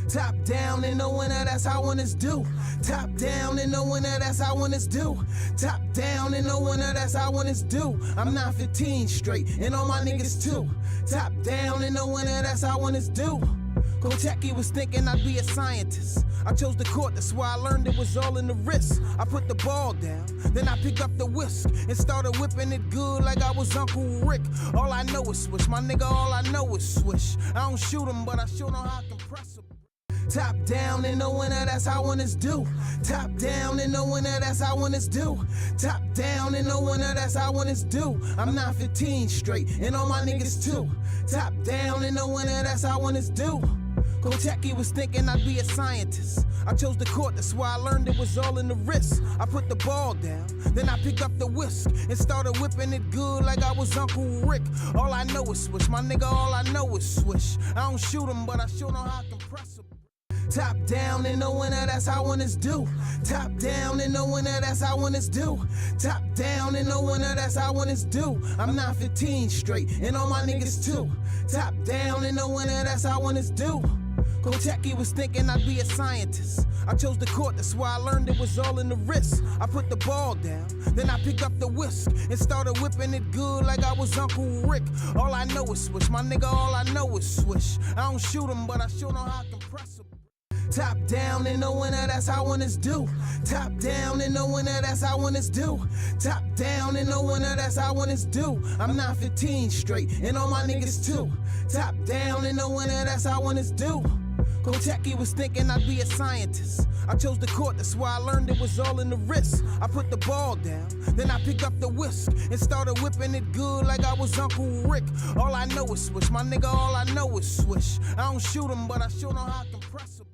Top down in the winter, that's how winners do. Top down in the winter, that's how winners do. Top down in the winter, that's how winners do. I'm 915 straight, and all my niggas too. Top down in the winter, that's how winners do. Kotechi was thinking I'd be a scientist. I chose the court, that's why I learned it was all in the wrist. I put the ball down, then I picked up the whisk and started whipping it good like I was Uncle Rick. All I know is swish, my nigga, all I know is swish. I don't shoot 'em, but I sure know how I compress 'em. Top down in the winter, that's how winners do. Top down in the winter, that's how winners do. Top down in the winter, that's how winners do. I'm 915 straight, and all my niggas too. Top down in the winter, that's how winners do. Kotechi was thinking I'd be a scientist. I chose the court, that's why I learned it was all in the wrist. I put the ball down, then I picked up the whisk and started whipping it good like I was Uncle Rick. All I know is swish, my nigga, all I know is swish. I don't shoot 'em, but I sure know how I compress 'em. Top down in the winter, that's how winners do. Top down in the winter, that's how winners do. Top down in the winter, that's how winners do. I'm 915 straight, and all my niggas too. Top down in the winter, that's how winners do. Kotechi was thinking I'd be a scientist. I chose the court, that's why I learned it was all in the wrist. I put the ball down, then I picked up the whisk and started whipping it good like I was Uncle Rick. All I know is swish, my nigga, all I know is swish. I don't shoot 'em, but I sure know how I compress 'em. Top down in the winter, that's how winners do. Top down in the winter, that's how winners do. Top down in the winter, that's how winners do. I'm 915 straight, and all my niggas too. Top down in the winter, that's how winners do. Kotechi was thinking I'd be a scientist. I chose the court, that's why I learned it was all in the wrist. I put the ball down, then I picked up the whisk and started whipping it good like I was Uncle Rick. All I know is swish, my nigga, all I know is swish. I don't shoot 'em, but I sure know how I compress 'em.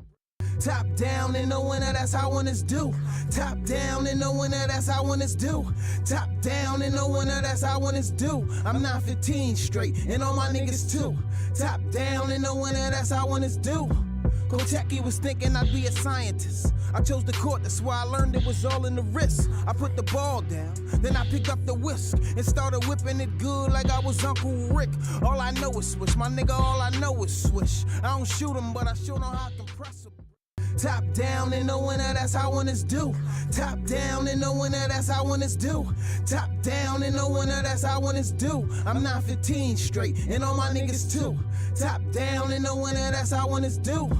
Top down in the winter, that's how winners do. Top down in the winter, that's how winners do. Top down in the winter, that's how winners do. I'm 915 straight, and all my niggas too. Top down in the winter, that's how winners do. Kotechi was thinking I'd be a scientist. I chose the court, that's why I learned it was all in the wrist. I put the ball down, then I picked up the whisk and started whipping it good like I was Uncle Rick. All I know is swish, my nigga, all I know is swish. I don't shoot 'em, but I sure know how I compress 'em. Top down in the winter, that's how winners do. Top down in the winter, that's how winners do. Top down in the winter, that's how winners do. I'm 915 straight, and all my niggas too. Top down in the winter, that's how winners do.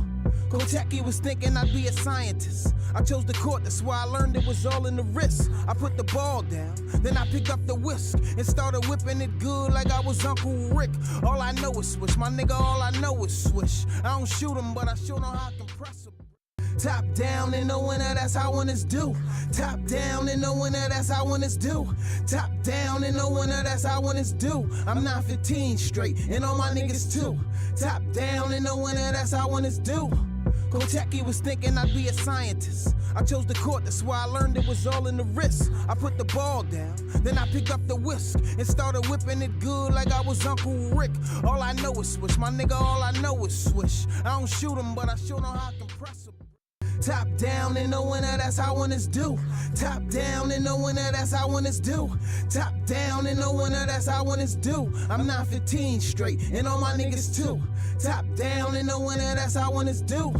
Kotechi was thinking I'd be a scientist. I chose the court, that's why I learned it was all in the wrist. I put the ball down, then I picked up the whisk and started whipping it good like I was Uncle Rick. All I know is swish, my nigga, all I know is swish. I don't shoot 'em, but I sure know how I compress 'em. Top down in the winter, that's how winners do. Top down in the winter, that's how winners do. Top down in the winter, that's how winners do. I'm 915 straight, and all my niggas too. Top down in the winter, that's how winners do. Kotechi was thinking I'd be a scientist. I chose the court, that's why I learned it was all in the wrist. I put the ball down, then I picked up the whisk and started whipping it good like I was Uncle Rick. All I know is swish, my nigga, all I know is swish. I don't shoot 'em, but I sure know how I compress 'em. Top down in the winter, that's how winners do. Top down in the winter, that's how winners do. Top down in the winter, that's how winners do. I'm 915 straight, and all my niggas too. Top down in the winter, that's how winners do.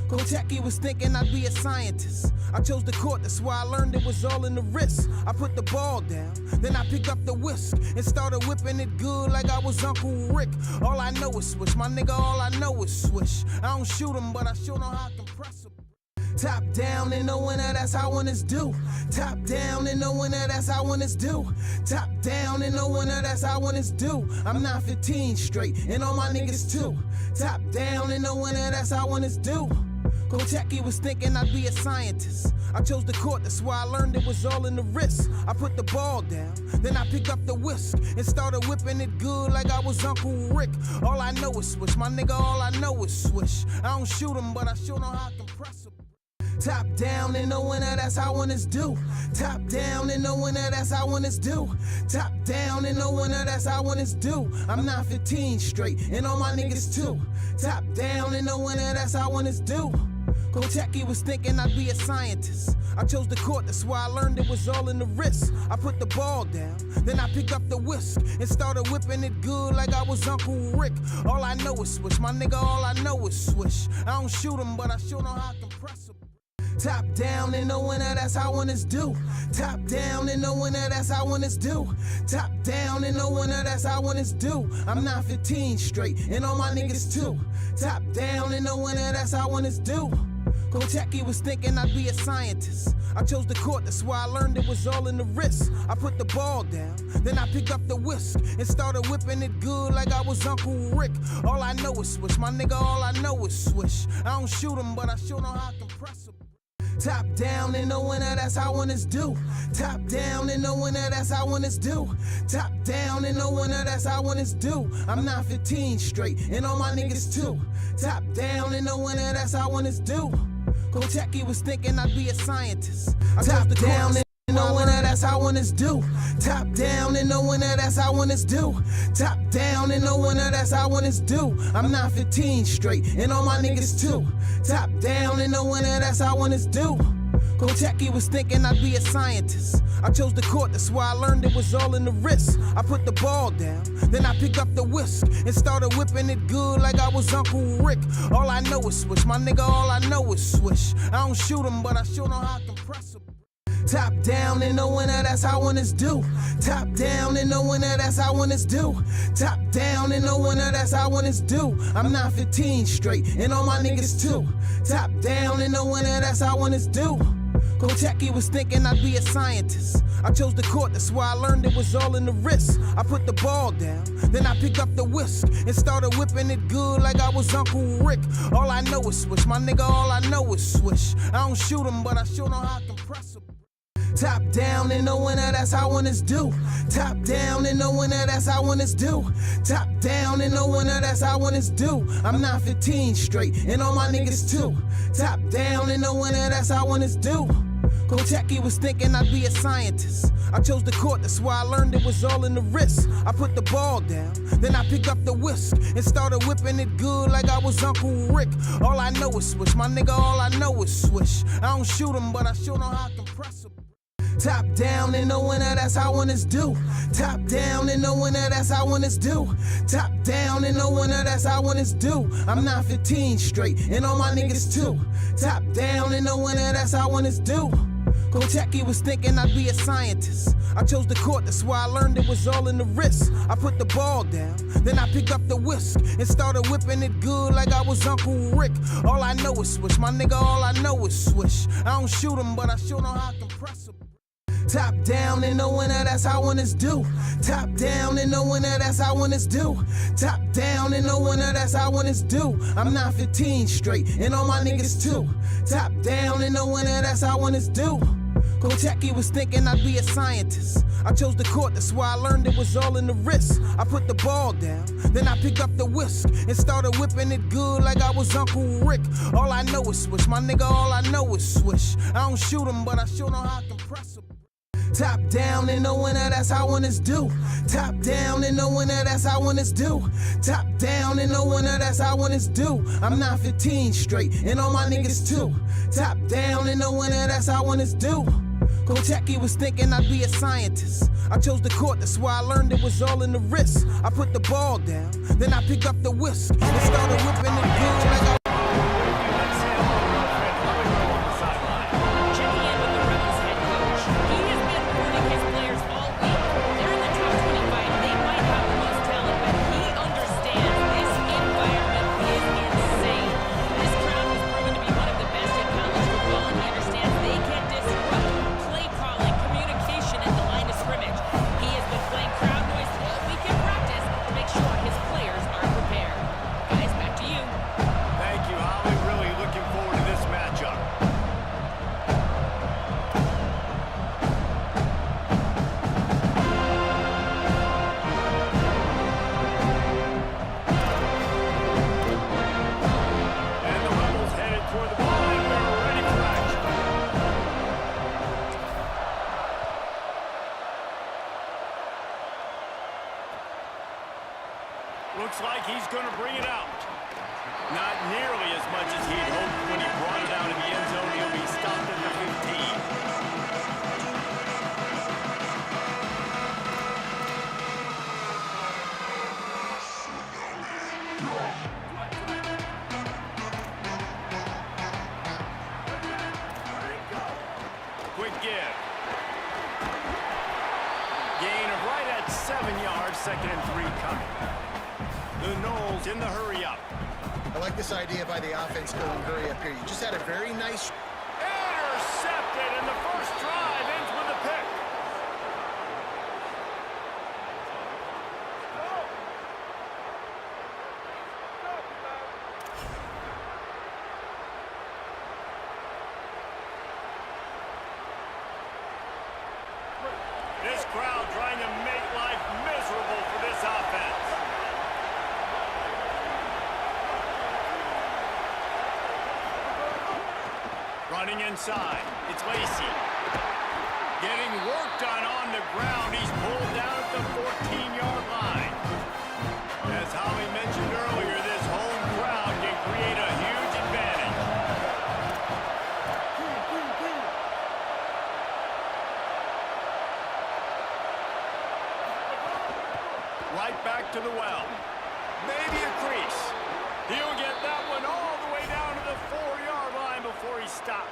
Kotechi was thinking I'd be a scientist. I chose the court, that's why I learned it was all in the wrist. I put the ball down, then I picked up the whisk and started whipping it good like I was Uncle Rick. All I know is swish, my nigga, all I know is swish. I don't shoot 'em, but I sure know how I compress 'em. Top down in the winter, that's how winners do. Top down in the winter, that's how winners do. Top down in the winter, that's how winners do. I'm 915 straight, and all my niggas too. Top down in the winter, that's how winners do. Kotechi was thinking I'd be a scientist. I chose the court, that's why I learned it was all in the wrist. I put the ball down, then I picked up the whisk and started whipping it good like I was Uncle Rick. All I know is swish, my nigga, all I know is swish. I don't shoot 'em, but I sure know how I compress 'em. Top down in the winter, that's how winners do. Top down in the winter, that's how winners do. Top down in the winter, that's how winners do. I'm 915 straight, and all my niggas too. Top down in the winter, that's how winners do. Kotechi was thinking I'd be a scientist. I chose the court, that's why I learned it was all in the wrist. I put the ball down, then I picked up the whisk and started whipping it good like I was Uncle Rick. All I know is swish, my nigga, all I know is swish. I don't shoot 'em, but I sure know how to compress 'em. Top down in the winter, that's how winners do. Top down in the winter, that's how winners do. Top down in the winter, that's how winners do. I'm 915 straight, and all my niggas too. Top down in the winter, that's how winners do. Kocheki was thinking I'd be a scientist. I chose the court, that's why I learned it was all in the wrist. I put the ball down, then I picked up the whisk and started whipping it good like I was Uncle Rick. All I know is swish, my nigga, all I know is swish. I don't shoot 'em, but I sure know how to compress 'em. Top down in the winter, that's how winners do. Top down in the winter, that's how winners do. Top down in the winter, that's how winners do. I'm 915 straight, and all my niggas too. Top down in the winter, that's how winners do. Kocheki was thinking I'd be a scientist. I top down in the winter, that's how winners do. Top down in the winter, that's how winners do. Top down in the winter, that's how winners do. I'm 915 straight, and all my niggas too. Top down in the winter, that's how winners do. Kocheki was thinking I'd be a scientist. I chose the court, that's why I learned it was all in the wrist. I put the ball down, then I picked up the whisk and started whipping it good like I was Uncle Rick. All I know is swish, my nigga, all I know is swish. I don't shoot 'em, but I sure know how to compress 'em. Top down in the winter, that's how winners do. Top down in the winter, that's how winners do. Top down in the winter, that's how winners do. I'm 915 straight, and all my niggas too. Top down in the winter, that's how winners do. Kocheki was thinking I'd be a scientist. I chose the court, that's why I learned it was all in the wrist. I put the ball down, then I picked up the whisk and started whipping it good like I was Uncle Rick. All I know is swish, my nigga, all I know is swish. I don't shoot 'em, but I sure know how to compress 'em. Top down in the winter, that's how winners do. Top down in the winter, that's how winners do. Top down in the winter, that's how winners do. I'm 915 straight, and all my niggas too. Top down in the winter, that's how winners do. Kocheki was thinking I'd be a scientist. I chose the court, that's why I learned it was all in the wrist. I put the ball down, then I picked up the whisk and started whipping it good like I was Uncle Rick. All I know is swish, my nigga, all I know is swish. I don't shoot 'em, but I sure know how to compress 'em. Top down in the winter, that's how winners do. Top down in the winter, that's how winners do. Top down in the winter, that's how winners do. I'm 915 straight, and all my niggas too. Top down in the winter, that's how winners do. Kocheki was thinking I'd be a scientist. I chose the court, that's why I learned it was all in the wrist. I put the ball down, then I picked up the whisk and started whipping it good like I was Uncle Rick. All I know is swish, my nigga, all I know is swish. I don't shoot 'em, but I sure know how to compress 'em. Top down in the winter, that's how winners do. Top down in the winter, that's how winners do. Top down in the winter, that's how winners do. I'm 915 straight, and all my niggas too. Top down in the winter, that's how winners do. Kocheki was thinking I'd be a scientist. I chose the court, that's why I learned it was all in the wrist. I put the ball down, then I picked up the whisk and started whipping it good like I was Uncle Rick. All I know is swish, my nigga, all I know is swish. I don't shoot 'em, but I sure know how to compress 'em. Top down in the winter, that's how winners do. Top down in the winter, that's how winners do. Top down in the winter, that's how winners do. I'm 915 straight, and all my niggas too. Top down in the winter, that's how winners do. Kocheki was thinking I'd be a scientist. I chose the court, that's why I learned it was all in the wrist. I put the ball down, then I picked up the whisk and started whipping it good like I Looks like he's going to bring it out. Not nearly as much as he'd hoped when he brought it out of the end zone. He'll be stopped at the 15. Gain of right at 7 yards, 2nd and 3 coming. The Knowles in the hurry up. I like this idea by the offense going hurry up here. You just had a very nice... Intercepted, and the first drive ends with a pick. This crowd trying to make life miserable for this offense. Running inside, it's Lacy. Getting work done on the ground. He's pulled down at the 14-yard line. As Holly mentioned earlier, this home crowd can create a huge advantage. Right back to the well. Maybe a crease. He'll get that one all the way down to the 4-yard line before he stopped.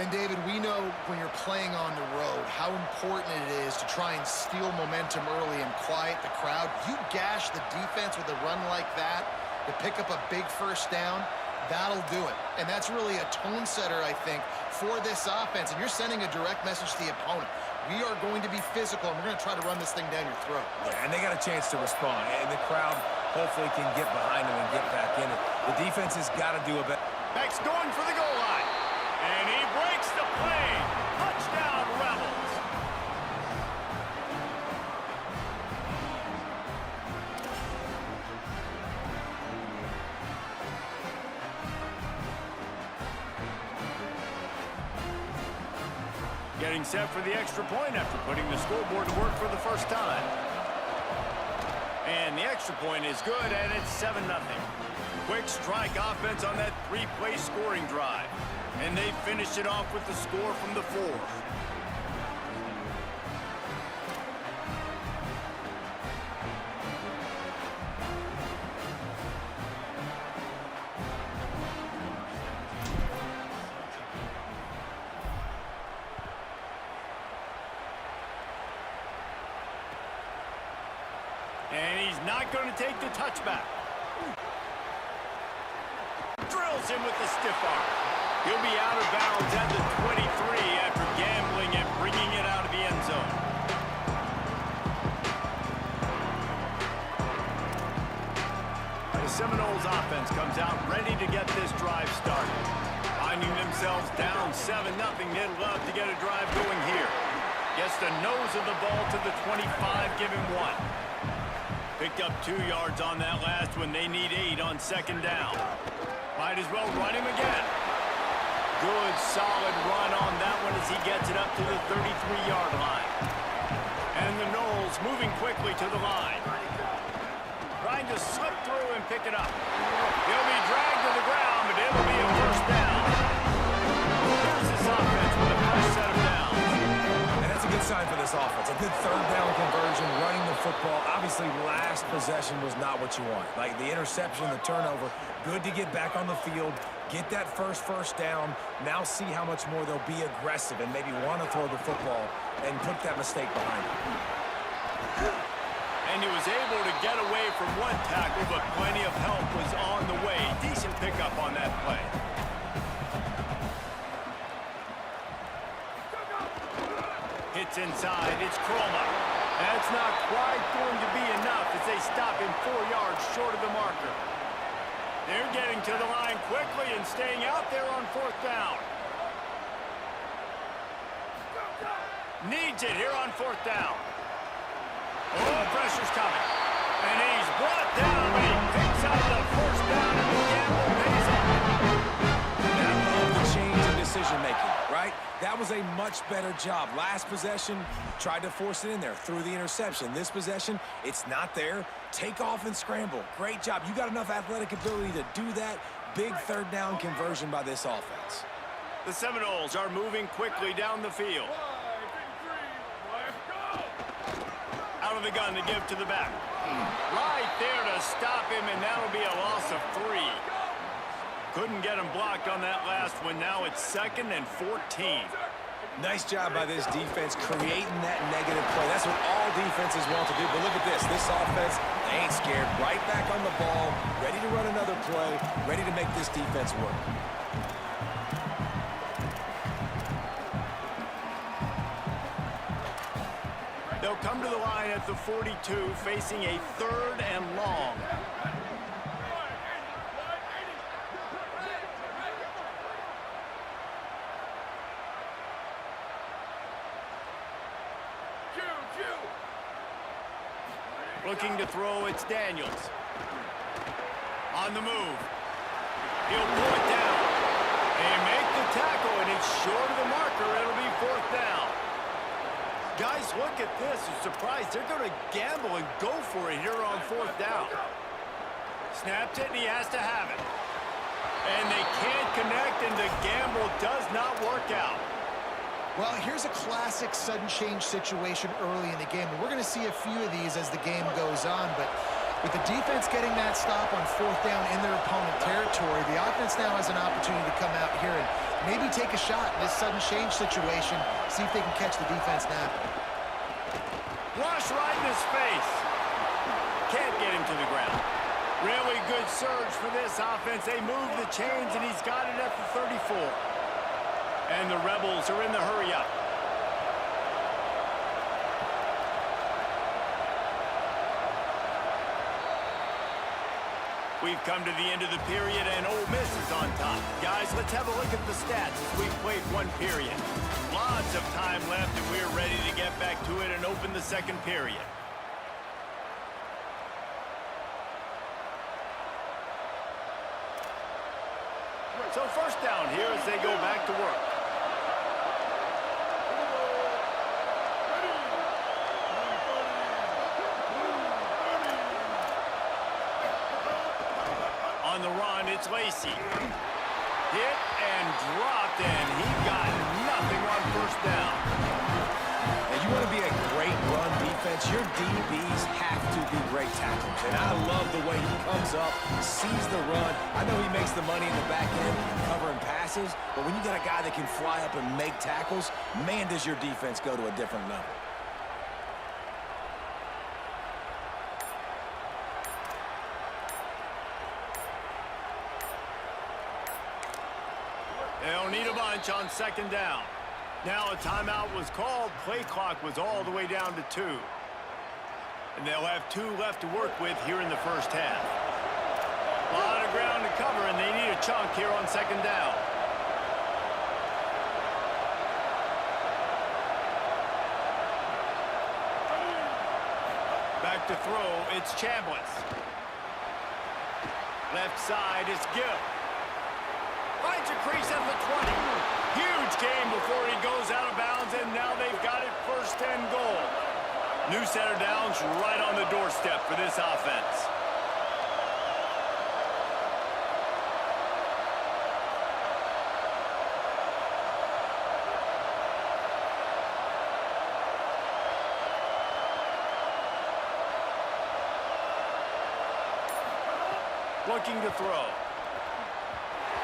And, David, we know when you're playing on the road how important it is to try and steal momentum early and quiet the crowd. You gash the defense with a run like that to pick up a big first down, that'll do it. And that's really a tone setter, I think, for this offense. And you're sending a direct message to the opponent. We are going to be physical, and we're going to try to run this thing down your throat. Yeah, and they got a chance to respond. And the crowd hopefully can get behind them and get back in it. The defense has got to do a better. Beck's going for the goal line. And he breaks the play. Touchdown, Rebels. Getting set for the extra point after putting the scoreboard to work for the first time. And the extra point is good, and it's 7-0. Quick strike offense on that 3-play scoring drive. And they finished it off with the score from the 4th. And he's not going to take the touchback. Drills him with the stiff arm. He'll be out of bounds at the 23 after gambling and bringing it out of the end zone. The Seminoles offense comes out ready to get this drive started. Finding themselves down 7-0, they'd love to get a drive going here. Gets the nose of the ball to the 25, give him 1. Picked up 2 yards on that last one. They need 8 on 2nd down. Might as well run him again. Good, solid run on that one as he gets it up to the 33-yard line. And the Knowles moving quickly to the line. Trying to slip through and pick it up. He'll be dragged to the ground, but it'll be a first down. Here's this offense with a fresh set of downs. And that's a good sign for this offense. A good 3rd down conversion, running the football. Obviously, last possession was not what you want. Like the interception, the turnover. Good to get back on the field, get that first down. Now see how much more they'll be aggressive and maybe want to throw the football and put that mistake behind them. And he was able to get away from one tackle, but plenty of help was on the way. Decent pickup on that play. Hits inside, it's Croma. That's not quite going to be enough as they stop him 4 yards short of the marker. They're getting to the line quickly and staying out there on 4th down. Needs it here on 4th down. Oh, pressure's coming. And he's brought down, but he picks out the first down and the gamble pays off. Now love the change in decision-making, right? That was a much better job. Last possession, tried to force it in there, threw the interception. This possession, it's not there. Take off and scramble. Great job. You got enough athletic ability to do that. Big 3rd down conversion by this offense. The Seminoles are moving quickly down the field. Out of the gun to give to the back. Right there to stop him, and that'll be a loss of 3. Couldn't get him blocked on that last one. Now it's 2nd and 14. Nice job by this defense creating that negative play. That's what all defenses want to do. But look at this. This offense, they ain't scared. Right back on the ball, ready to run another play, ready to make this defense work. They'll come to the line at the 42, facing a 3rd and long. Looking to throw, it's Daniels. On the move. He'll pull it down. They make the tackle, and it's short of the marker. It'll be 4th down. Guys, look at this. I'm surprised. They're going to gamble and go for it here on 4th down. Snaps it, and he has to have it. And they can't connect, and the gamble does not work out. Well, here's a classic sudden change situation early in the game. And we're going to see a few of these as the game goes on. But with the defense getting that stop on 4th down in their opponent territory, the offense now has an opportunity to come out here and maybe take a shot in this sudden change situation, see if they can catch the defense now. Rush right in his face. Can't get him to the ground. Really good surge for this offense. They move the chains, and he's got it at the 34. And the Rebels are in the hurry-up. We've come to the end of the period, and Ole Miss is on top. Guys, let's have a look at the stats as we've played 1 period. Lots of time left, and we're ready to get back to it and open the 2nd period. So 1st down here as they go back to work. On the run, it's Lacey. Hit and dropped, and he got nothing on 1st down. Now, you want to be a great run defense, your DBs have to be great tacklers. And I love the way he comes up, sees the run. I know he makes the money in the back end covering passes, but when you got a guy that can fly up and make tackles, man, does your defense go to a different level. They'll need a bunch on 2nd down. Now a timeout was called. Play clock was all the way down to 2. And they'll have 2 left to work with here in the 1st half. A lot of ground to cover, and they need a chunk here on 2nd down. Back to throw, it's Chambliss. Left side is Gill. Finds a crease at the 20. Huge game before he goes out of bounds, and now they've got it 1st and goal. New set of downs right on the doorstep for this offense. Looking to throw.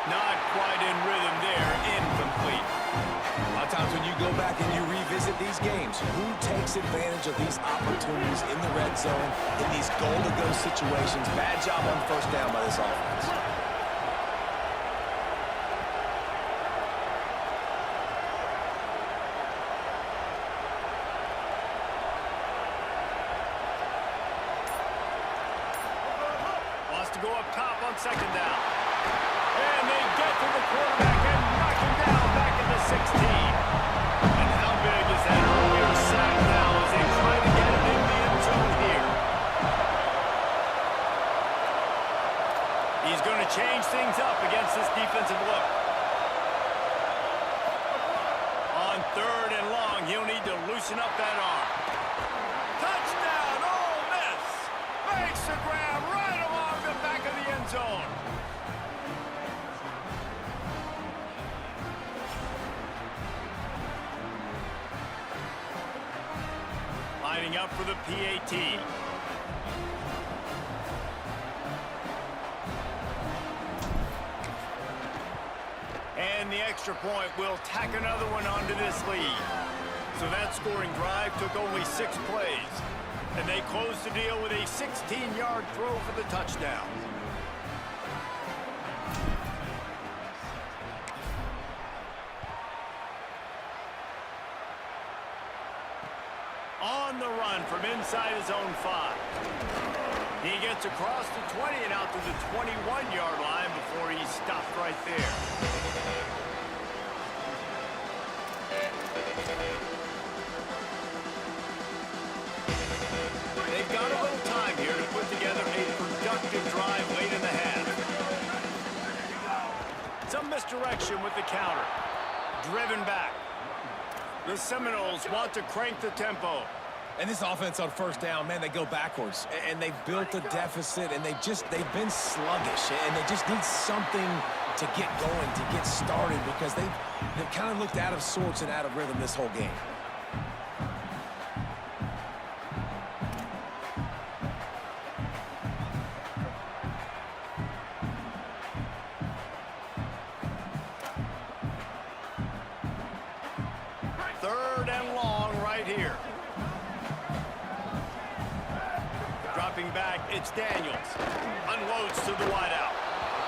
Not quite in rhythm there, incomplete. A lot of times when you go back and you revisit these games, who takes advantage of these opportunities in the red zone, in these goal-to-go situations? Bad job on 1st down by this offense. Wants to go up top on 2nd down. And they get to the quarterback and knock him down back at the 16. And how big is that earlier sack now as they try to get him in the end zone here? He's going to change things up against this defensive look. On 3rd and long, he'll need to loosen up that arm. Touchdown, Ole Miss! Makes the grab right along the back of the end zone. Lining up for the PAT. And the extra point will tack another one onto this lead. So that scoring drive took only 6 plays. And they closed the deal with a 16-yard throw for the touchdown. On the run from inside his own 5. He gets across the 20 and out to the 21-yard line before he's stopped right there. They've got a little time here to put together a productive drive late in the half. Some misdirection with the counter. Driven back. The Seminoles want to crank the tempo. And this offense on first down, man, they go backwards. And they've built a deficit, and they've been sluggish. And they just need something to get going, to get started, because they've kind of looked out of sorts and out of rhythm this whole game. Third and long right here. Dropping back, it's Daniels. Unloads to the wideout.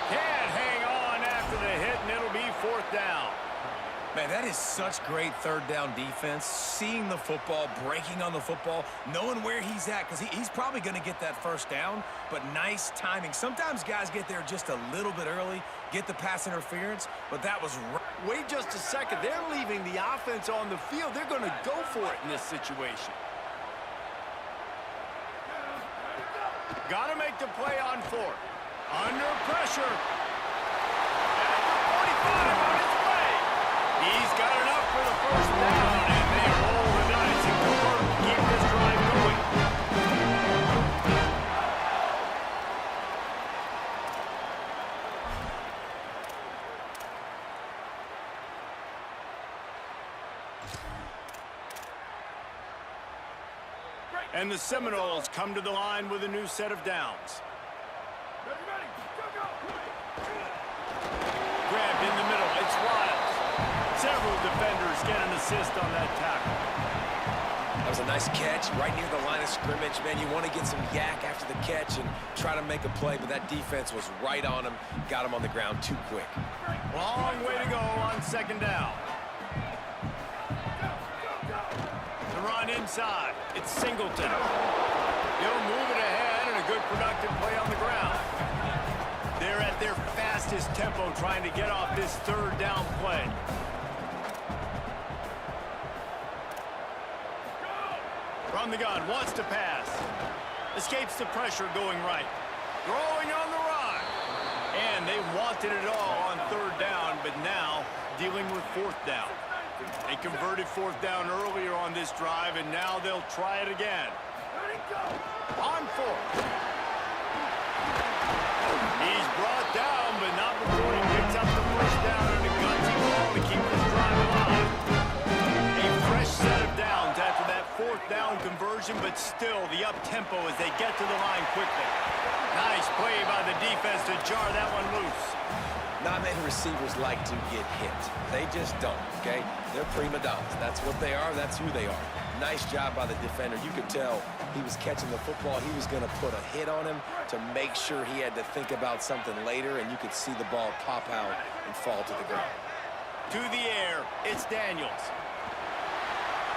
Can't hang on after the hit, and it'll be 4th down. Man, that is such great third down defense. Seeing the football, breaking on the football, knowing where he's at, because he's probably going to get that first down, but nice timing. Sometimes guys get there just a little bit early, get the pass interference, but that was right. Wait just a second. They're leaving the offense on the field. They're going to go for it in this situation. Got to make the play on 4th. Under pressure. At the 45 on his way. He's got enough for the first down, and they roll the dice and convert to keep this drive going. And the Seminoles come to the line with a new set of downs. Grabbed in the middle, it's Wiles. Several defenders get an assist on that tackle. That was a nice catch right near the line of scrimmage. Man, you want to get some yak after the catch and try to make a play, but that defense was right on him, got him on the ground too quick. Long way to go on 2nd down. The run inside. It's Singleton. He'll move it ahead, and a good productive play on the ground. They're at their fastest tempo trying to get off this 3rd down play. From the gun, wants to pass. Escapes the pressure going right. Throwing on the run. And they wanted it all on 3rd down, but now dealing with 4th down. They converted 4th down earlier on this drive, and now they'll try it again. On 4th. He's brought down, but not before he picks up the first down and a gutsy ball to keep this drive alive. A fresh set of downs after that 4th down conversion, but still the up-tempo as they get to the line quickly. Nice play by the defense to jar that one loose. Not many receivers like to get hit. They just don't, okay? They're prima donnas. That's what they are. That's who they are. Nice job by the defender. You could tell he was catching the football. He was going to put a hit on him to make sure he had to think about something later, and you could see the ball pop out and fall to the ground. To the air, it's Daniels.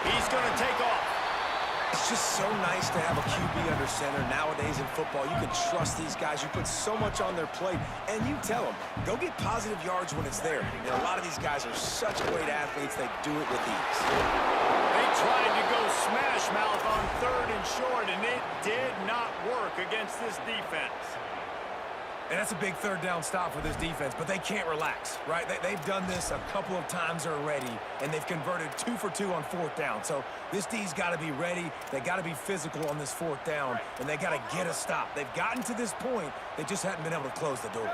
He's going to take off. It's just so nice to have a QB under center. Nowadays in football, you can trust these guys. You put so much on their plate, and you tell them, go get positive yards when it's there. And a lot of these guys are such great athletes, they do it with ease. They tried to go smash mouth on 3rd and short, and it did not work against this defense. And that's a big 3rd down stop for this defense, but they can't relax, right? They've done this a couple of times already, and they've converted 2 for 2 on 4th down. So this D's got to be ready. They got to be physical on this 4th down, and they got to get a stop. They've gotten to this point. They just haven't been able to close the door.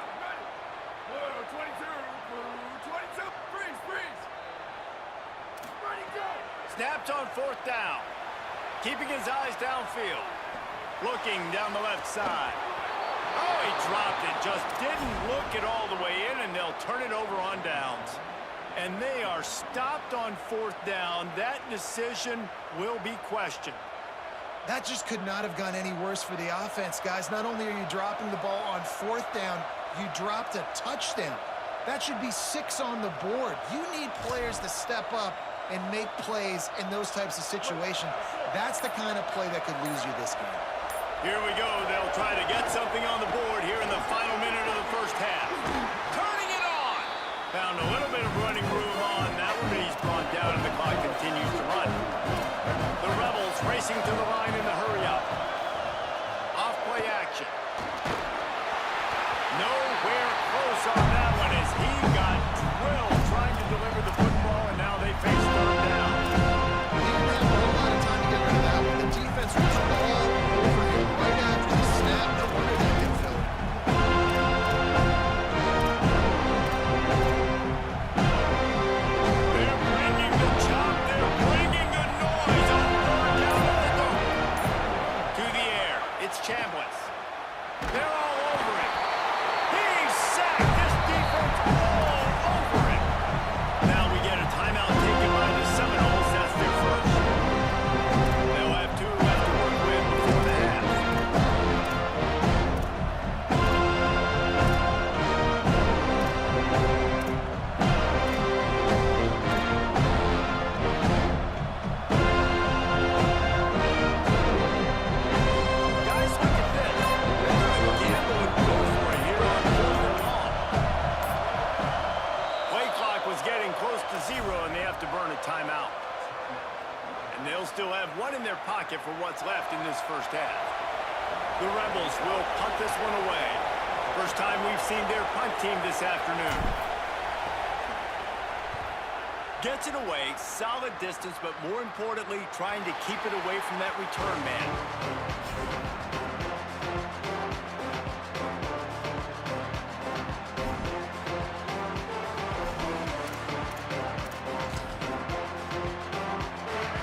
22, freeze. Snapped on 4th down. Keeping his eyes downfield. Looking down the left side. Oh, he dropped it. Just didn't look it all the way in, and they'll turn it over on downs. And they are stopped on 4th down. That decision will be questioned. That just could not have gone any worse for the offense, guys. Not only are you dropping the ball on 4th down, you dropped a touchdown. That should be 6 on the board. You need players to step up and make plays in those types of situations. That's the kind of play that could lose you this game. Here we go. They'll try to get something on the board here in the final minute of the first half. Turning it on. Found a little bit of running room on that one, but he's brought down and the clock continues to run. The Rebels racing to the line in the hurry-up. Off-play action. Nowhere close on that one as he got drilled trying to deliver the football, and now they face 3rd down. He didn't have a whole lot of time to get rid of that one. The defense was all over him right after the snap. No wonder they didn't fill it. They're bringing the chop. They're bringing the noise on 3rd down at the goal. To the air. It's Chambliss. They're all over it. He's sacked. This defense all over it. Now we get a timeout taken by the Seminoles. That's their first. They'll have 2 left to work with before the half. Guys, look at this. They're going to gamble and go for it here on 4th and long. Play clock was getting close to 0, and they have to burn a timeout. And they'll still have 1 in their pocket for what's left in this first half. The Rebels will punt this one away. First time we've seen their punt team this afternoon. Gets it away, solid distance, but more importantly, trying to keep it away from that return man.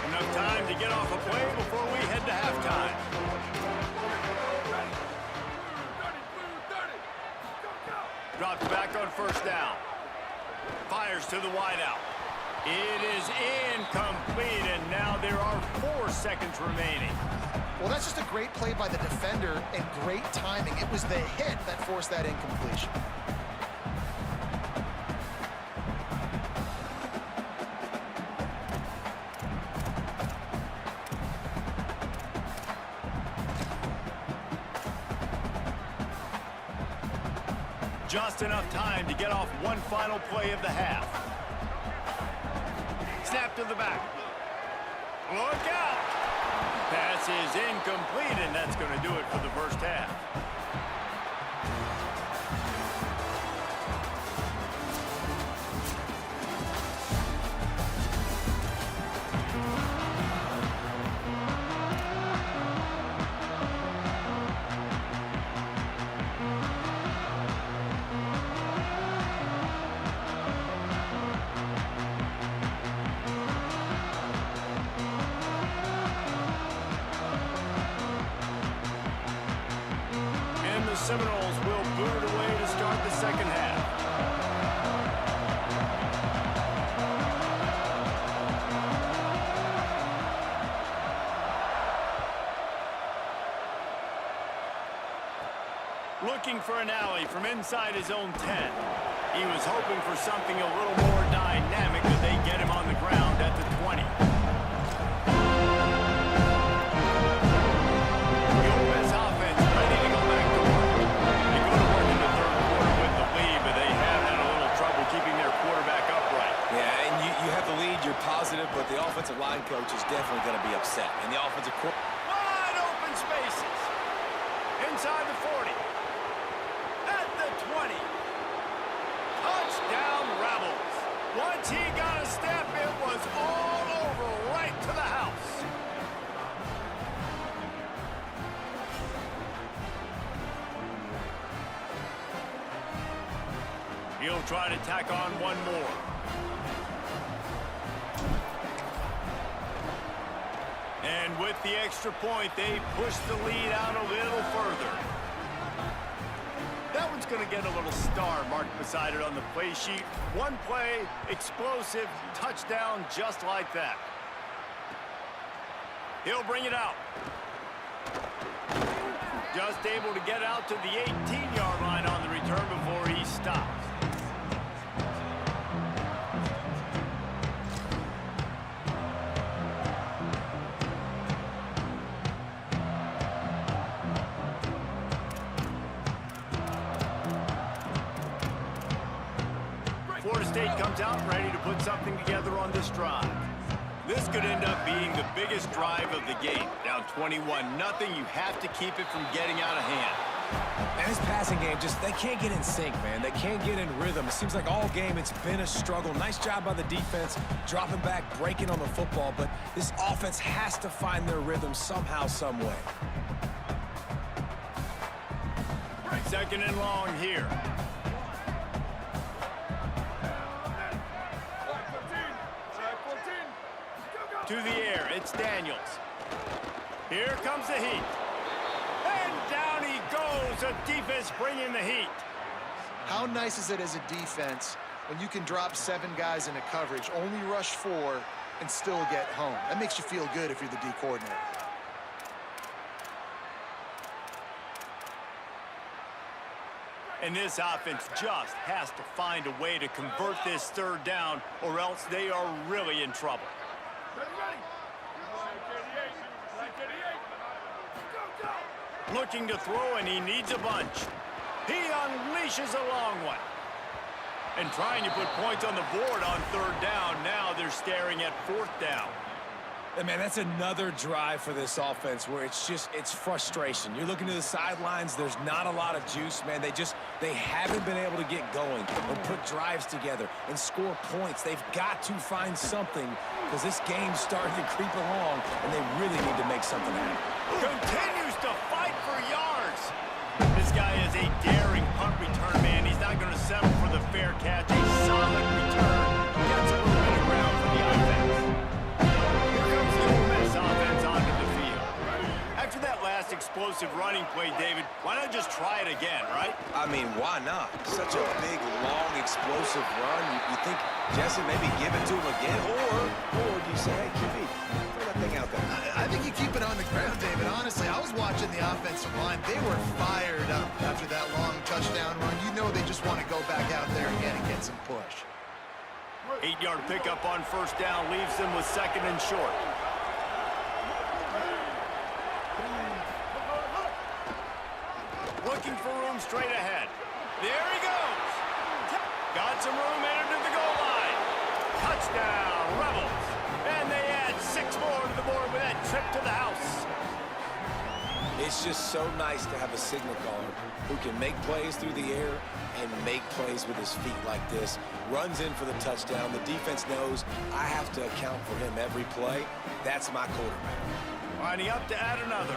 Enough time to get off a play before we head to halftime. Drops back on 1st down. Fires to the wideout. It is incomplete, and now there are 4 seconds remaining. Well, that's just a great play by the defender and great timing. It was the hit that forced that incompletion. Just enough time to get off one final play of the half. Snap to the back. Look out! Pass is incomplete, and that's going to do it for the first half. Seminoles will boot it away to start the second half. Looking for an alley from inside his own 10. He was hoping for something a little more dynamic, but they get him on the ground at the 20. You're positive, but the offensive line coach is definitely going to be upset. And the offensive wide open spaces. Inside the 40. At the 20. Touchdown Rebels. Once he got a step, it was all over right to the house. He'll try to tack on one more. And with the extra point, they push the lead out a little further. That one's going to get a little star marked beside it on the play sheet. One play, explosive, touchdown, just like that. He'll bring it out. Just able to get out to the 18-yard line on the return before he stops. Florida State comes out ready to put something together on this drive. This could end up being the biggest drive of the game. Down 21-0, you have to keep it from getting out of hand. And this passing game, they can't get in sync, man. They can't get in rhythm. It seems like all game it's been a struggle. Nice job by the defense, dropping back, breaking on the football, but this offense has to find their rhythm somehow, some way. Second and long here. To the air, it's Daniels. Here comes the heat. And down he goes. The defense bringing the heat. How nice is it as a defense when you can drop 7 guys into coverage, only rush 4, and still get home? That makes you feel good if you're the D coordinator. And this offense just has to find a way to convert this third down, or else they are really in trouble. Looking to throw, and he needs a bunch. He unleashes a long one. And trying to put points on the board on third down. Now they're staring at fourth down. And man, that's another drive for this offense where it's frustration. You're looking to the sidelines, there's not a lot of juice, man. They haven't been able to get going and put drives together and score points. They've got to find something because this game's starting to creep along and they really need to make something happen. Continues to fight for yards. This guy is a daring punt return man. He's not going to settle for the fair catch. A solid return. Gets a little bit of ground for the offense. Here comes the Miss offense onto the field. After that last explosive running play, David, why not just try it again, right? I mean, why not? Such a big, long, explosive run. You think Jesse maybe give it to him again, or do you say, hey, QB, throw that thing out there? I think you keep it on the ground, David. Honestly, I was watching the offensive line. They were fired up after that long touchdown run. You know they just want to go back out there again and get some push. 8-yard pickup on first down leaves them with second and short. Looking for room straight ahead. There he goes. Got some room headed to the goal line. Touchdown, Rebels. And they add 6 more to the board with that trip to the house. It's just so nice to have a signal caller who can make plays through the air and make plays with his feet like this. Runs in for the touchdown. The defense knows I have to account for him every play. That's my quarterback. Lining up to add another.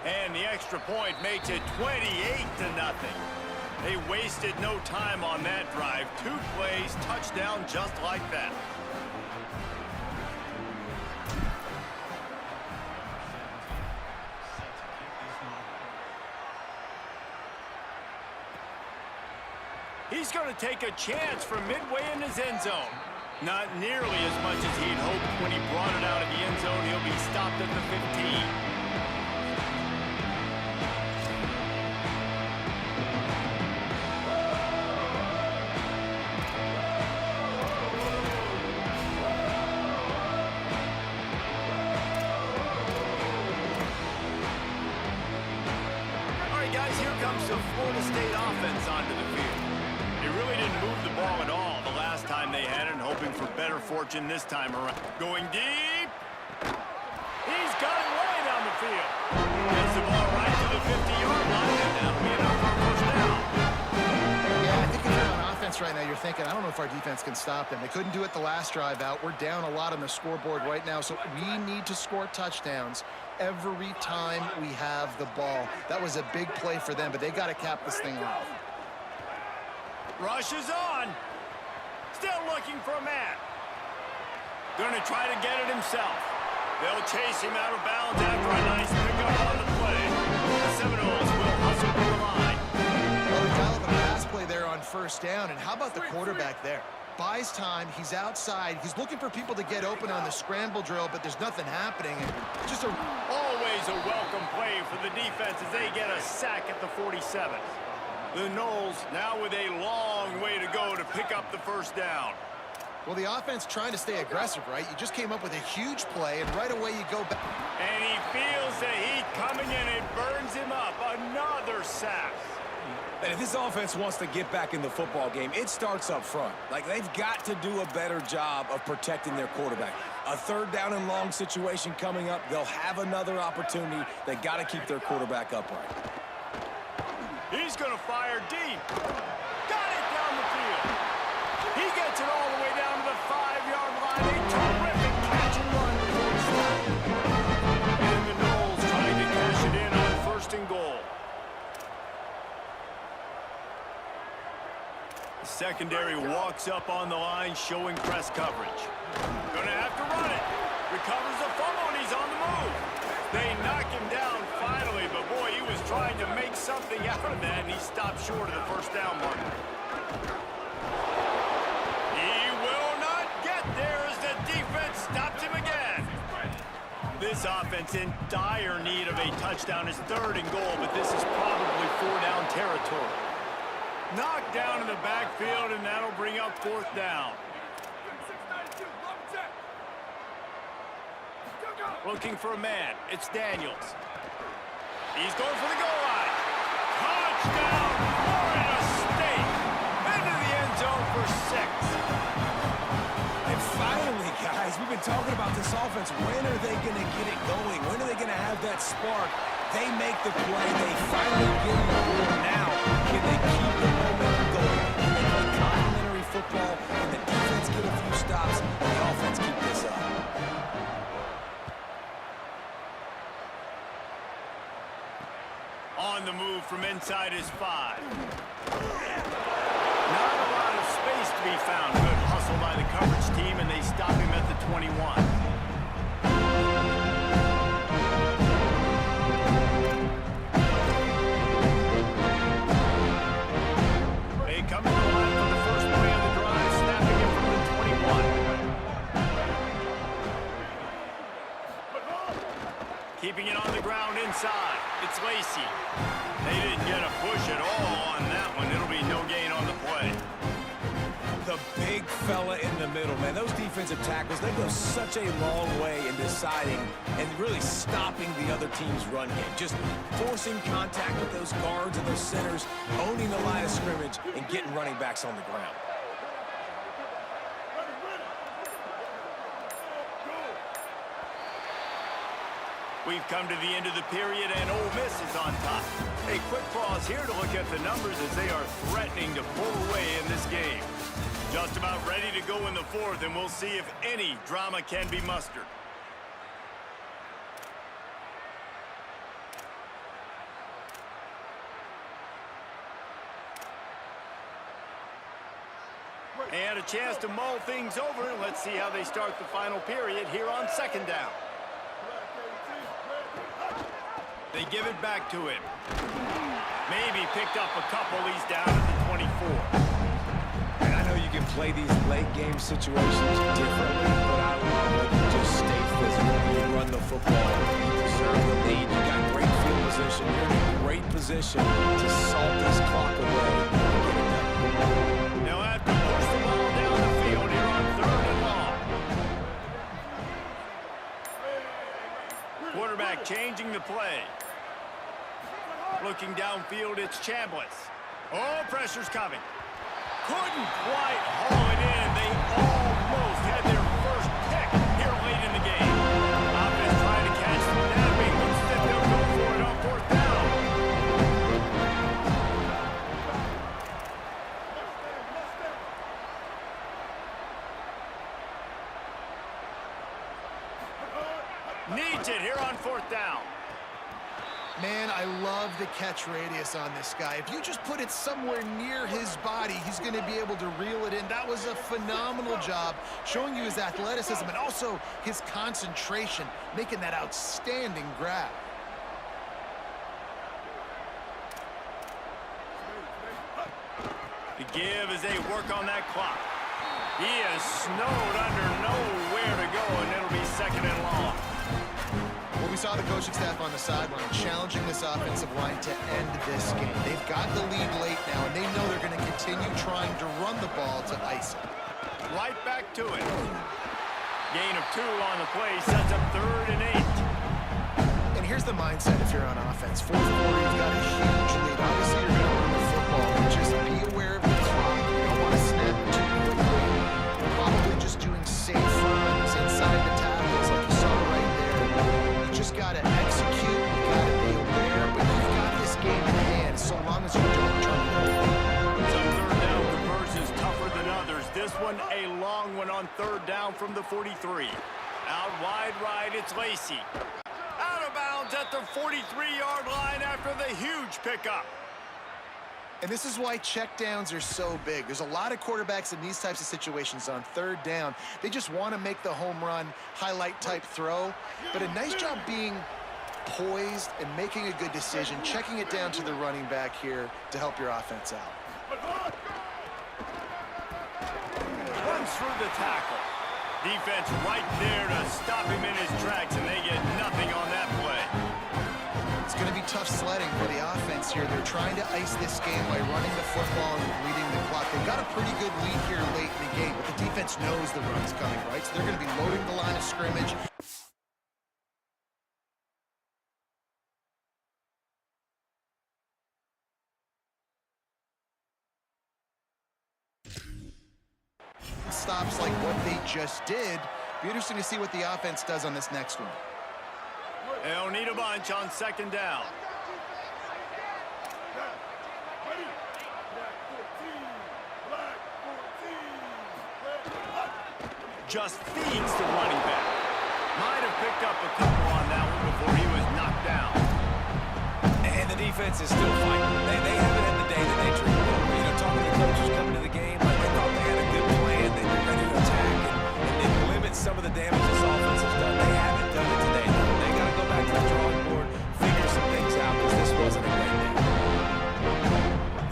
And the extra point makes it 28-0. They wasted no time on that drive. 2 plays, touchdown just like that. He's going to take a chance from midway in his end zone. Not nearly as much as he'd hoped when he brought it out of the end zone. He'll be stopped at the 15. The Florida State offense onto the field. They really didn't move the ball at all the last time they had it, and hoping for better fortune this time around. Going deep. He's got it way down the field. Gets the ball right to the 50-yard line, and that'll be enough for a first down. Yeah, I think if you're on offense right now, you're thinking, I don't know if our defense can stop them. They couldn't do it the last drive out. We're down a lot on the scoreboard right now, so we need to score touchdowns every time we have the ball. That was a big play for them, but they got to cap this thing off. Rush is on. Still looking for a man. Going to try to get it himself. They'll chase him out of bounds after a nice pickup on the play. The Seminoles will hustle to the line. Well, they dial up a pass play there on first down, and how about the quarterback there? Buys time, he's outside, he's looking for people to get open on the scramble drill, but there's nothing happening. Just always a welcome play for the defense as they get a sack at the 47. The Noles now with a long way to go to pick up the first down. Well, the offense trying to stay aggressive, right? You just came up with a huge play, and right away you go back. And he feels the heat coming in. It burns him up. Another sack. And if this offense wants to get back in the football game, it starts up front. Like, they've got to do a better job of protecting their quarterback. A third down and long situation coming up. They'll have another opportunity. They got to keep their quarterback upright. He's going to fire deep. Got it down the field. He gets it all the way down to the 5-yard line. A terrific catch and run before the snap. And the Noles trying to cash it in on first and goal. Secondary walks up on the line, showing press coverage. Gonna have to run it. Recovers the fumble, and he's on the move. They knock him down finally, but boy, he was trying to make something out of that, and he stopped short of the first down marker. He will not get there as the defense stops him again. This offense in dire need of a touchdown is third and goal, but this is probably 4-down territory. Knocked down in the backfield, and that'll bring up fourth down. Looking for a man. It's Daniels. He's going for the goal line. Touchdown, Florida State. Into the end zone for 6. And finally, guys, we've been talking about this offense. When are they going to get it going? When are they going to have that spark? They make the play. They finally get it going. Now, can they keep the momentum going? Can they play complementary football? Can the defense get a few stops? And the offense keep this up? On the move from inside his 5. Not a lot of space to be found. Good hustle by the coverage team, and they stop him at the 21. They come to the line for the first play of the drive, snapping him from the 21. Keeping it on the ground inside. It's Lacey. They didn't get a push at all on that one. It'll be no gain on the play. The big fella in the middle, man. Those defensive tackles, they go such a long way in deciding and really stopping the other team's run game. Just forcing contact with those guards and those centers, owning the line of scrimmage, and getting running backs on the ground. We've come to the end of the period, and Ole Miss is on top. A quick pause here to look at the numbers as they are threatening to pull away in this game. Just about ready to go in the fourth, and we'll see if any drama can be mustered. And a chance to mull things over, and let's see how they start the final period here on second down. They give it back to him. Maybe picked up a couple. He's down at the 24. And I know you can play these late-game situations differently, but I love it. Just stay physical. You run the football. You preserve the lead. You got great field position. You're in a great position to salt this clock away and get it done. They'll have to push the ball down the field here on third and long. Quarterback changing the play. Looking downfield, it's Chambliss. Oh, pressure's coming. Couldn't quite haul it in. They almost had their first pick here late in the game. Offense trying to catch the napping. Looks as if they'll go for it on fourth down. Needs it here on fourth down. Man, I love the catch radius on this guy. If you just put it somewhere near his body, he's going to be able to reel it in. That was a phenomenal job, showing you his athleticism and also his concentration, making that outstanding grab. give as they work on that clock. He is snowed under, nowhere to go, and it'll be second and long. Well, we saw the coaching staff on the sideline challenging this offensive line to end this game. They've got the lead late now, and they know they're going to continue trying to run the ball to ice it. Right back to it. Gain of 2 on the play sets up 3rd and 8. And here's the mindset if you're on offense. Fourth quarter, you've got a huge lead. Obviously, you're going to run the football, but just be aware of the clock. You don't want to snap too quickly. Probably just doing safe runs inside the tackles like you saw right there. You just got to execute. You got to be aware, but you've got this game in hand so long as you don't turn it over. Some third down conversions tougher than others. This one a long one on 3rd down from the 43. Out wide right, it's Lacey. Out of bounds at the 43-yard line after the huge pickup. And this is why checkdowns are so big. There's a lot of quarterbacks in these types of situations on 3rd down. They just want to make the home run, highlight type throw. But a nice job being poised and making a good decision, checking it down to the running back here to help your offense out. Runs through the tackle. Defense right there to stop him in his tracks, and they get nothing on that play. It's going to be tough sledding for the offense here. They're trying to ice this game by running the football and leading the clock. They've got a pretty good lead here late in the game, but the defense knows the run's coming, right? So they're going to be loading the line of scrimmage. Stops like what they just did. Be interesting to see what the offense does on this next one. They'll need a bunch on 2nd down. Just feeds the running back. Might have picked up a couple on that one before he was knocked down. And the defense is still fighting. They haven't had the day that they dreamed of. You know, talking to the coaches coming to the game, like they thought they had a good plan, they were ready to attack and limit some of the damage this offense has done. They haven't done it today. They got to go back to the drawing board, figure some things out, because this wasn't a great day.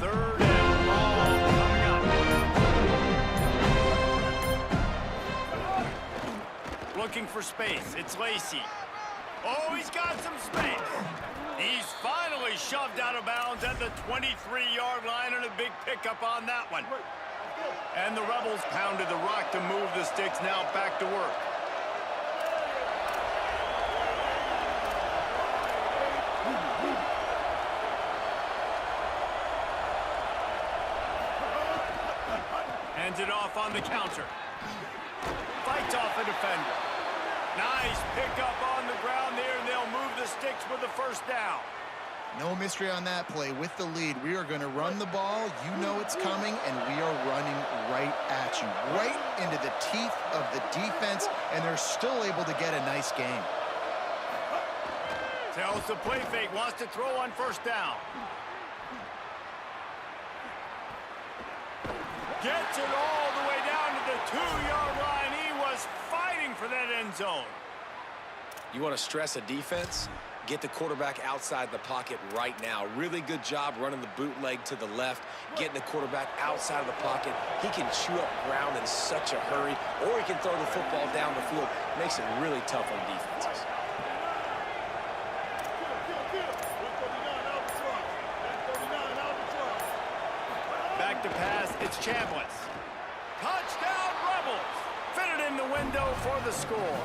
3rd and long coming up. Looking for space. It's Lacey. Oh, he's got some space. He's finally shoved out of bounds at the 23-yard line, and a big pickup on that one. And the Rebels pounded the rock to move the sticks. Now back to work. Hands it off on the counter. Fights off a defender. Nice pickup on the ground there, and they'll move the sticks with the 1st down. No mystery on that play. With the lead, we are going to run the ball. You know it's coming, and we are running right at you, right into the teeth of the defense, and they're still able to get a nice game. Tells the play fake, wants to throw on 1st down. Gets it all the way down to the 2-yard line. He was fighting for that end zone. You want to stress a defense? Get the quarterback outside the pocket right now. Really good job running the bootleg to the left, getting the quarterback outside of the pocket. He can chew up ground in such a hurry, or he can throw the football down the field. Makes it really tough on defenses. Back to pass, it's Chambliss. Touchdown, Rebels! Fitted in the window for the score.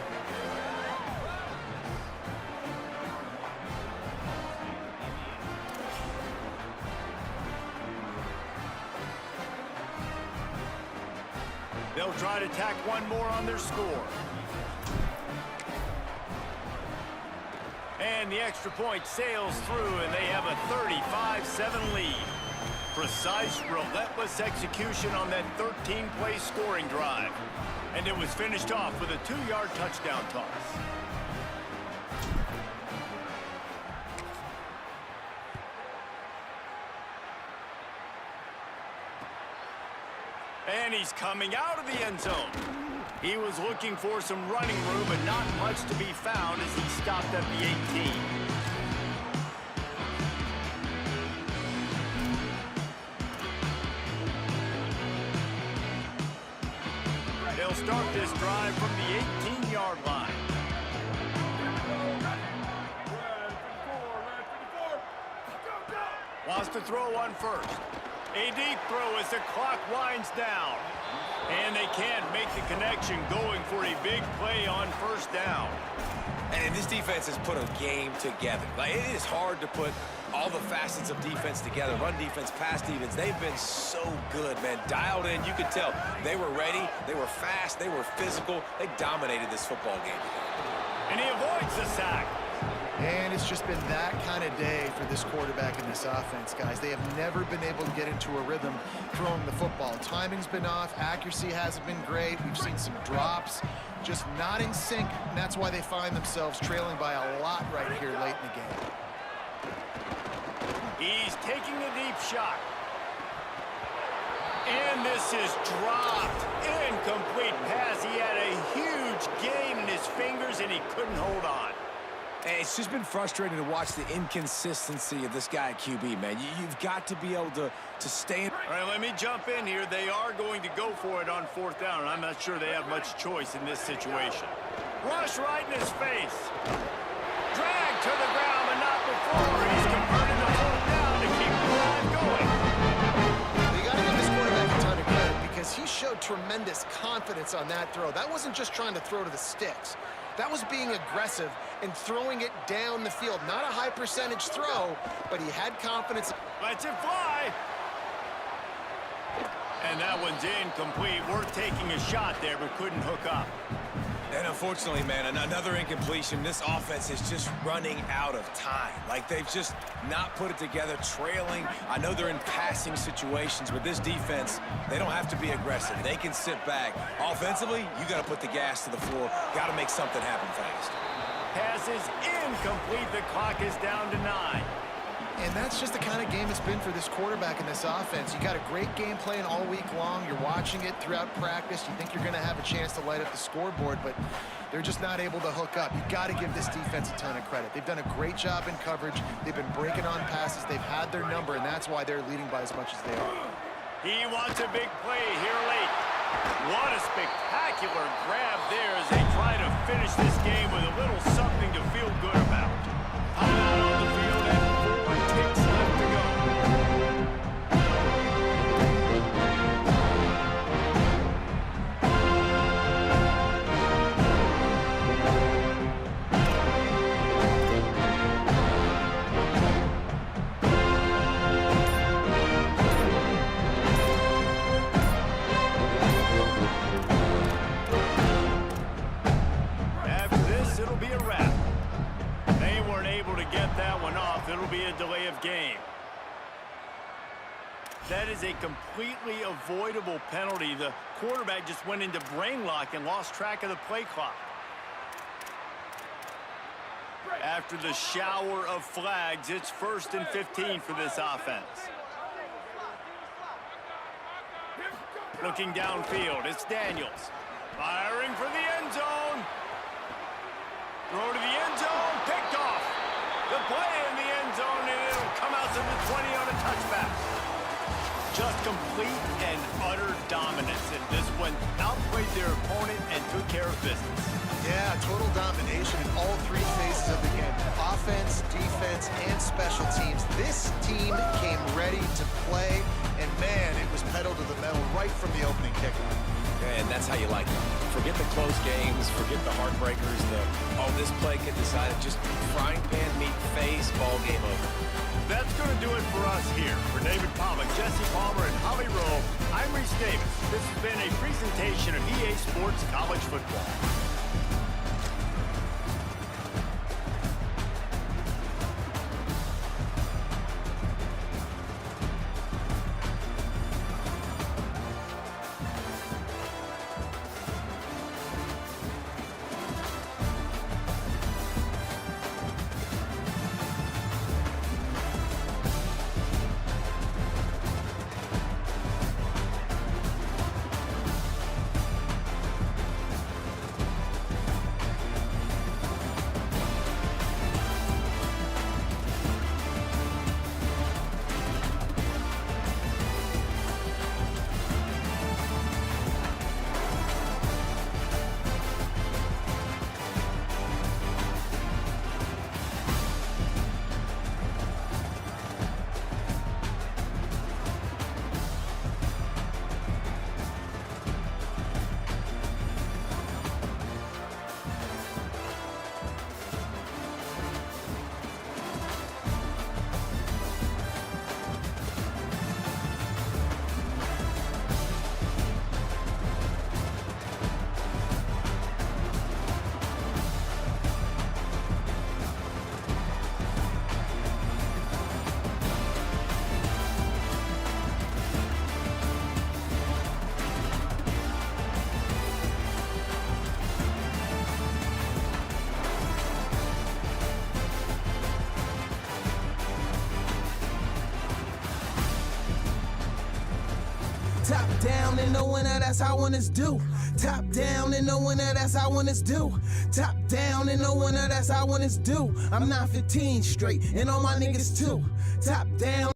They'll try to tack one more on their score. And the extra point sails through, and they have a 35-7 lead. Precise, relentless execution on that 13-play scoring drive. And it was finished off with a 2-yard touchdown toss. And he's coming out of the end zone. He was looking for some running room, but not much to be found as he stopped at the 18. They'll start this drive from the 18-yard line. Wants to throw on first. A deep throw as the clock winds down. And they can't make the connection, going for a big play on first down. And this defense has put a game together. Like, it is hard to put all the facets of defense together. Run defense, pass defense. They've been so good, man. Dialed in. You could tell they were ready. They were fast. They were physical. They dominated this football game. And he avoids the sack. And it's just been that kind of day for this quarterback in this offense, guys. They have never been able to get into a rhythm throwing the football. Timing's been off. Accuracy hasn't been great. We've seen some drops, just not in sync, and that's why they find themselves trailing by a lot right here late in the game. He's taking a deep shot. And this is dropped. Incomplete pass. He had a huge gain in his fingers, and he couldn't hold on. And it's just been frustrating to watch the inconsistency of this guy at QB, man. You've got to be able to stay in. All right, let me jump in here. They are going to go for it on fourth down, and I'm not sure they have much choice in this situation. Rush right in his face. Drag to the ground, but not before. He's converted the fourth down to keep the drive going. You got to give this quarterback a ton of credit because he showed tremendous confidence on that throw. That wasn't just trying to throw to the sticks. That was being aggressive and throwing it down the field. Not a high percentage throw, but he had confidence. Lets it fly. And that one's incomplete. We're taking a shot there, but couldn't hook up. And unfortunately, man, another incompletion. This offense is just running out of time. Like, they've just not put it together, trailing. I know they're in passing situations, but this defense, they don't have to be aggressive. They can sit back. Offensively, you got to put the gas to the floor. Got to make something happen fast. Pass is incomplete. The clock is down to 9. And that's just the kind of game it's been for this quarterback in this offense. You got a great game plan all week long. You're watching it throughout practice. You think you're going to have a chance to light up the scoreboard, but they're just not able to hook up. You got to give this defense a ton of credit. They've done a great job in coverage. They've been breaking on passes. They've had their number, and that's why they're leading by as much as they are. He wants a big play here late. What a spectacular grab there as they try to finish this game with a little something to feel good about. Out on the field and 4 ticks left to go. After this, it'll be a wrap. They weren't able to get that one off. It'll be a delay of game. That is a completely avoidable penalty. The quarterback just went into brain lock and lost track of the play clock. After the shower of flags, it's 1st and 15 for this offense. Looking downfield, it's Daniels. Firing for the end zone. Throw to the end zone, picked off. The play in the end zone, and it'll come out to the 20 on a touchback. Just complete and utter dominance, and this one outplayed their opponent and took care of business. Yeah, total domination in all 3 phases of the game. Offense, defense, and special teams. This team came ready to play, and man, it was pedal to the metal right from the opening kickoff. And that's how you like them. Forget the close games, forget the heartbreakers, this play get decided, just frying pan meat face, ball game over. That's going to do it for us here. For David Pollack, Jesse Palmer, and Holly Rowe, I'm Reese Davis. This has been a presentation of EA Sports College Football. Top down and the winner, that's how winners do. Top down and the winner, that's how winners do. Top down and the winner, that's how winners do. I'm not 15 straight, and all my niggas too. Top down.